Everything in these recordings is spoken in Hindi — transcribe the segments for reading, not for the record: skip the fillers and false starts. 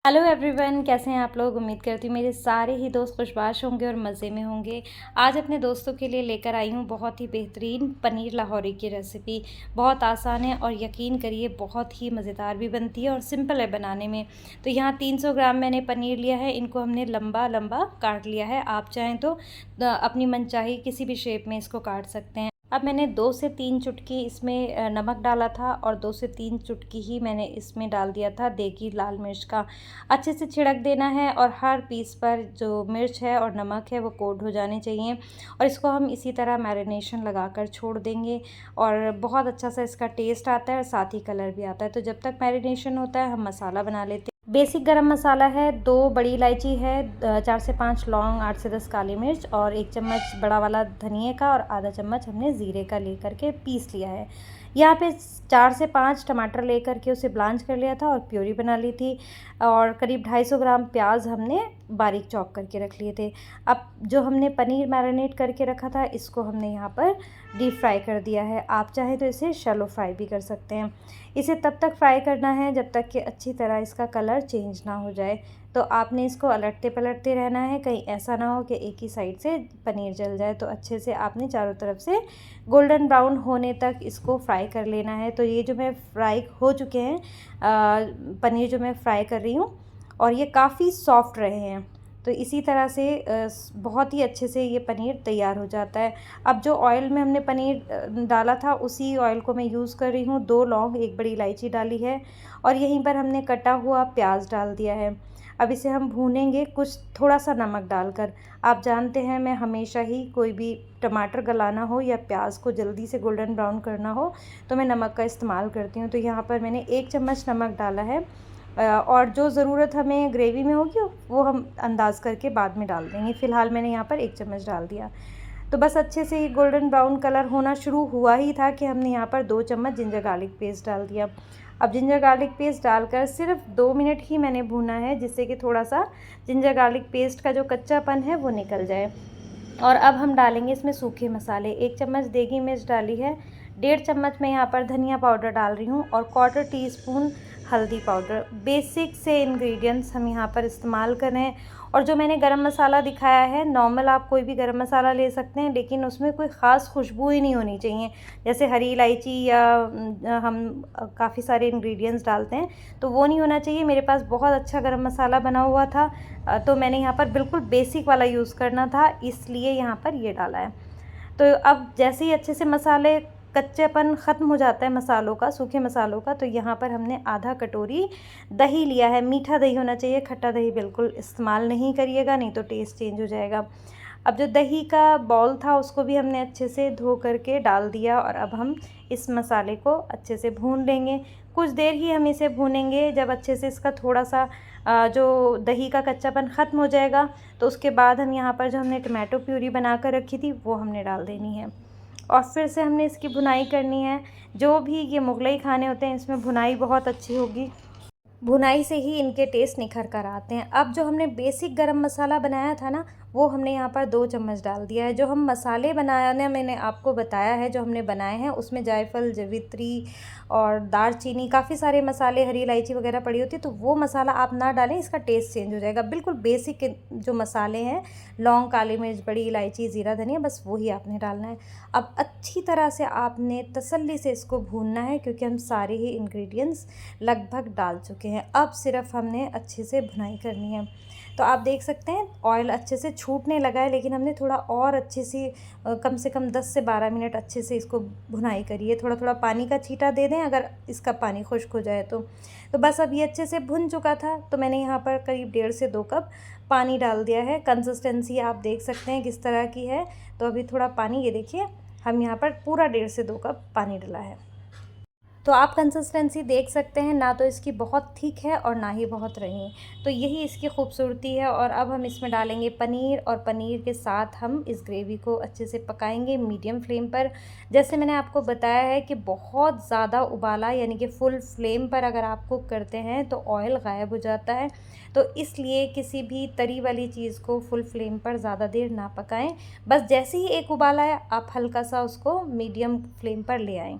हेलो एवरीवन, कैसे हैं आप लोग। उम्मीद करती हूँ मेरे सारे ही दोस्त खुशबाश होंगे और मज़े में होंगे। आज अपने दोस्तों के लिए लेकर आई हूँ बहुत ही बेहतरीन पनीर लाहौरी की रेसिपी। बहुत आसान है और यकीन करिए बहुत ही मज़ेदार भी बनती है और सिंपल है बनाने में। तो यहाँ 300 ग्राम मैंने पनीर लिया है। इनको हमने लंबा लंबा काट लिया है। आप चाहें तो अपनी मनचाही किसी भी शेप में इसको काट सकते हैं। अब मैंने 2 से 3 चुटकी इसमें नमक डाला था और 2 से 3 चुटकी ही मैंने इसमें डाल दिया था देगी लाल मिर्च का। अच्छे से छिड़क देना है और हर पीस पर जो मिर्च है और नमक है वो कोट हो जाने चाहिए। और इसको हम इसी तरह मैरिनेशन लगाकर छोड़ देंगे और बहुत अच्छा सा इसका टेस्ट आता है और साथ ही कलर भी आता है। तो जब तक मैरिनेशन होता है हम मसाला बना लेते हैं। बेसिक गरम मसाला है, 2 बड़ी इलायची है, 4 से 5 लौंग, 8 से 10 काली मिर्च और 1 चम्मच बड़ा वाला धनिए का और आधा चम्मच हमने ज़ीरे का लेकर के पीस लिया है। यहाँ पे 4 से 5 टमाटर लेकर के उसे ब्लांच कर लिया था और प्यूरी बना ली थी। और करीब 250 ग्राम प्याज हमने बारीक चॉप करके रख लिए थे। अब जो हमने पनीर मैरिनेट करके रखा था इसको हमने यहाँ पर डीप फ्राई कर दिया है। आप चाहें तो इसे शैलो फ्राई भी कर सकते हैं। इसे तब तक फ्राई करना है जब तक कि अच्छी तरह इसका कलर चेंज ना हो जाए। तो आपने इसको अलटते पलटते रहना है, कहीं ऐसा ना हो कि एक ही साइड से पनीर जल जाए। तो अच्छे से आपने चारों तरफ से गोल्डन ब्राउन होने तक इसको फ्राई कर लेना है। तो ये जो मैं फ्राई हो चुके हैं पनीर जो मैं फ्राई कर रही हूँ और ये काफ़ी सॉफ्ट रहे हैं। तो इसी तरह से बहुत ही अच्छे से ये पनीर तैयार हो जाता है। अब जो ऑयल में हमने पनीर डाला था उसी ऑयल को मैं यूज़ कर रही हूँ। 2 लौंग, 1 बड़ी इलायची डाली है और यहीं पर हमने कटा हुआ प्याज डाल दिया है। अब इसे हम भूनेंगे कुछ थोड़ा सा नमक डालकर। आप जानते हैं मैं हमेशा ही कोई भी टमाटर गलाना हो या प्याज को जल्दी से गोल्डन ब्राउन करना हो तो मैं नमक का इस्तेमाल करती हूँ। तो यहाँ पर मैंने 1 चम्मच नमक डाला है और जो ज़रूरत हमें ग्रेवी में होगी वो हम अंदाज़ करके बाद में डाल देंगे। फ़िलहाल मैंने यहाँ पर 1 चम्मच डाल दिया। तो बस अच्छे से ये गोल्डन ब्राउन कलर होना शुरू हुआ ही था कि हमने यहाँ पर 2 चम्मच जिंजर गार्लिक पेस्ट डाल दिया। अब जिंजर गार्लिक पेस्ट डालकर सिर्फ 2 मिनट ही मैंने भूना है, जिससे कि थोड़ा सा जिंजर गार्लिक पेस्ट का जो कच्चापन है वो निकल जाए। और अब हम डालेंगे इसमें सूखे मसाले। 1 चम्मच देगी मिर्च डाली है, 1.5 चम्मच मैं यहाँ पर धनिया पाउडर डाल रही हूँ और 1/4 टीस्पून हल्दी पाउडर। बेसिक से इंग्रेडिएंट्स हम यहाँ पर इस्तेमाल कर रहे हैं। और जो मैंने गरम मसाला दिखाया है, नॉर्मल आप कोई भी गरम मसाला ले सकते हैं, लेकिन उसमें कोई ख़ास खुशबू ही नहीं होनी चाहिए। जैसे हरी इलायची या हम काफ़ी सारे इंग्रेडिएंट्स डालते हैं तो वो नहीं होना चाहिए। मेरे पास बहुत अच्छा गरम मसाला बना हुआ था तो मैंने यहाँ पर बिल्कुल बेसिक वाला यूज़ करना था, इसलिए यहाँ पर ये डाला है। तो अब जैसे ही अच्छे से मसाले कच्चेपन ख़त्म हो जाता है मसालों का, सूखे मसालों का, तो यहाँ पर हमने आधा कटोरी दही लिया है। मीठा दही होना चाहिए, खट्टा दही बिल्कुल इस्तेमाल नहीं करिएगा, नहीं तो टेस्ट चेंज हो जाएगा। अब जो दही का बाउल था उसको भी हमने अच्छे से धो करके डाल दिया और अब हम इस मसाले को अच्छे से भून लेंगे। कुछ देर ही हम इसे भूनेंगे। जब अच्छे से इसका थोड़ा सा जो दही का कच्चापन ख़त्म हो जाएगा तो उसके बाद हम यहाँ पर जो हमने टमाटो प्यूरी बना कर रखी थी वो हमने डाल देनी है और फिर से हमने इसकी भुनाई करनी है। जो भी ये मुगलई खाने होते हैं इसमें भुनाई बहुत अच्छी होगी, भुनाई से ही इनके टेस्ट निखर कर आते हैं। अब जो हमने बेसिक गरम मसाला बनाया था ना वो हमने यहाँ पर 2 चम्मच डाल दिया है। जो हम मसाले बनाने मैंने आपको बताया है जो हमने बनाए हैं उसमें जायफल, जवित्री और दालचीनी, काफ़ी सारे मसाले, हरी इलायची वगैरह पड़ी होती है, तो वो मसाला आप ना डालें, इसका टेस्ट चेंज हो जाएगा। बिल्कुल बेसिक जो मसाले हैं, लौंग, काली मिर्च, बड़ी इलायची, ज़ीरा, धनिया, बस वही आपने डालना है। अब अच्छी तरह से आपने तसल्ली से इसको भूनना है क्योंकि हम सारे ही इंग्रेडिएंट्स लगभग डाल चुके हैं। अब सिर्फ हमने अच्छे से भुनाई करनी है। तो आप देख सकते हैं ऑयल अच्छे से छूटने लगा है, लेकिन हमने थोड़ा और अच्छे से कम से कम 10 से 12 मिनट अच्छे से इसको भुनाई करिए। थोड़ा थोड़ा पानी का छींटा दे दें अगर इसका पानी खुश्क हो जाए तो बस अब ये अच्छे से भुन चुका था। तो मैंने यहाँ पर करीब 1.5 से 2 कप पानी डाल दिया है। कंसिस्टेंसी आप देख सकते हैं किस तरह की है। तो अभी थोड़ा पानी, ये देखिए हम यहाँ पर पूरा 1.5 से 2 कप पानी डाला है। तो आप कंसिस्टेंसी देख सकते हैं, ना तो इसकी बहुत थिक है और ना ही बहुत रही। तो यही इसकी खूबसूरती है। और अब हम इसमें डालेंगे पनीर और पनीर के साथ हम इस ग्रेवी को अच्छे से पकाएंगे मीडियम फ्लेम पर। जैसे मैंने आपको बताया है कि बहुत ज़्यादा उबाला यानी कि फुल फ्लेम पर अगर आप कुक करते हैं तो ऑयल गायब हो जाता है। तो इसलिए किसी भी तरी वाली चीज़ को फुल फ्लेम पर ज़्यादा देर ना पकाएं। बस जैसे ही एक उबाला है आप हल्का सा उसको मीडियम फ्लेम पर ले आएँ।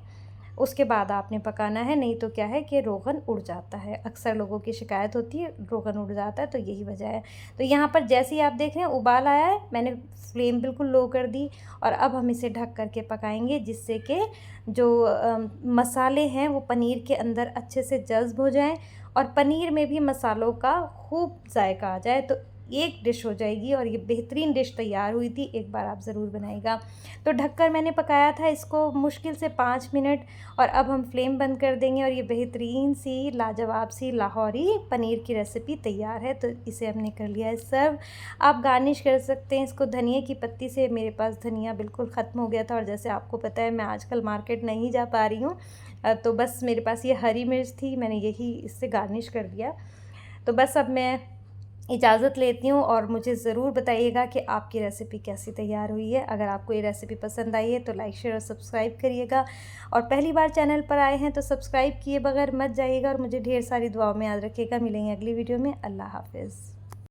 उसके बाद आपने पकाना है, नहीं तो क्या है कि रोगन उड़ जाता है। अक्सर लोगों की शिकायत होती है रोगन उड़ जाता है, तो यही वजह है। तो यहाँ पर जैसे ही आप देख रहे हैं उबाल आया है, मैंने फ्लेम बिल्कुल लो कर दी और अब हम इसे ढक करके पकाएंगे, जिससे कि जो मसाले हैं वो पनीर के अंदर अच्छे से जज़्ब हो जाएं और पनीर में भी मसालों का खूब जायका आ जाए। तो एक डिश हो जाएगी और ये बेहतरीन डिश तैयार हुई थी, एक बार आप ज़रूर बनाइएगा। तो ढककर मैंने पकाया था इसको मुश्किल से 5 मिनट और अब हम फ्लेम बंद कर देंगे और ये बेहतरीन सी लाजवाब सी लाहौरी पनीर की रेसिपी तैयार है। तो इसे हमने कर लिया है सर्व। आप गार्निश कर सकते हैं इसको धनिया की पत्ती से। मेरे पास धनिया बिल्कुल ख़त्म हो गया था और जैसे आपको पता है मैं आजकल मार्केट नहीं जा पा रही हूँ, तो बस मेरे पास ये हरी मिर्च थी, मैंने यही इससे गार्निश कर दिया। तो बस अब मैं इजाज़त लेती हूँ और मुझे ज़रूर बताइएगा कि आपकी रेसिपी कैसी तैयार हुई है। अगर आपको ये रेसिपी पसंद आई है तो लाइक शेयर और सब्सक्राइब करिएगा और पहली बार चैनल पर आए हैं तो सब्सक्राइब किए बगैर मत जाइएगा और मुझे ढेर सारी दुआओं में याद रखिएगा। मिलेंगे अगली वीडियो में। अल्लाह हाफ़िज़।